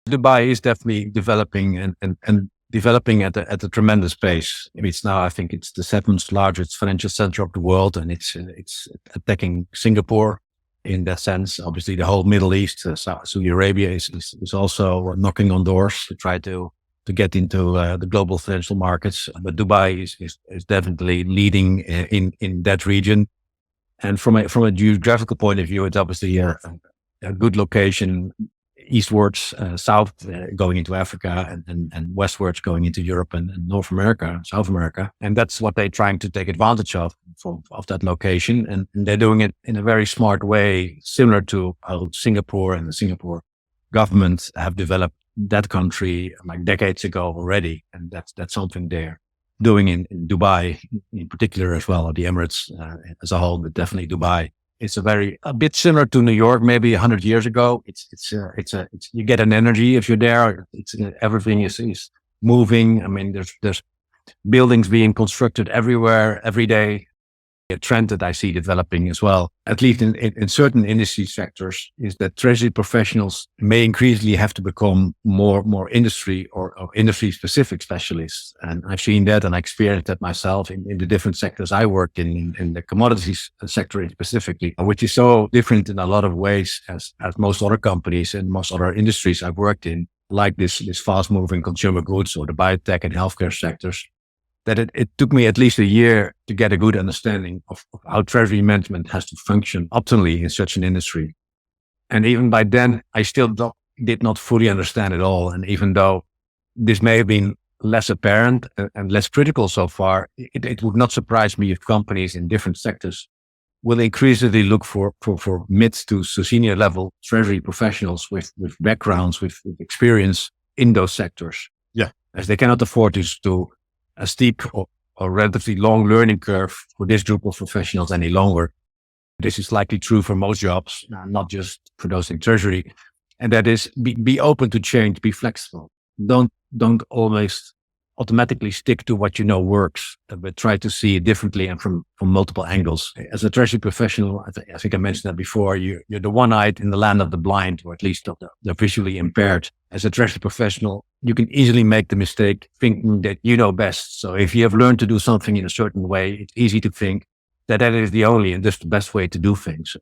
Dubai is definitely developing and developing at a tremendous pace. It's now, I think it's the seventh largest financial center of the world, and it's attacking Singapore in that sense. Obviously, the whole Middle East, Saudi Arabia is also knocking on doors to try to get into the global financial markets. But Dubai is definitely leading in that region. And from a geographical point of view, it's obviously a good location eastwards, south, going into Africa, and westwards going into Europe and North America, South America. And that's what they're trying to take advantage of that location. And they're doing it in a very smart way, similar to how Singapore and the Singapore government have developed that country like decades ago already. And that's something they're doing in Dubai in particular as well, or the Emirates as a whole, but definitely Dubai. It's a bit similar to New York, maybe 100 years ago. It's you get an energy if you're there. Everything is moving. I mean, there's buildings being constructed everywhere, every day. A trend that I see developing as well, at least in certain industry sectors, is that treasury professionals may increasingly have to become more industry or industry specific specialists. And I've seen that and I experienced that myself in the different sectors I worked in the commodities sector specifically, which is so different in a lot of ways as most other companies and most other industries I've worked in, like this fast moving consumer goods or the biotech and healthcare sectors. That it took me at least a year to get a good understanding of how treasury management has to function optimally in such an industry. And even by then, I still did not fully understand it all. And even though this may have been less apparent and less critical so far, it would not surprise me if companies in different sectors will increasingly look for mid to senior level treasury professionals with backgrounds, with experience in those sectors. Yeah. As they cannot afford to a steep or relatively long learning curve for this group of professionals any longer. This is likely true for most jobs, not just for those in treasury. And that is be open to change, be flexible. Don't always automatically stick to what you know works, but try to see it differently and from multiple angles. As a treasury professional, I think I mentioned that before, you're the one-eyed in the land of the blind, or at least of the visually impaired. As a treasury professional, you can easily make the mistake thinking that you know best. So if you have learned to do something in a certain way, it's easy to think that is the only and just the best way to do things.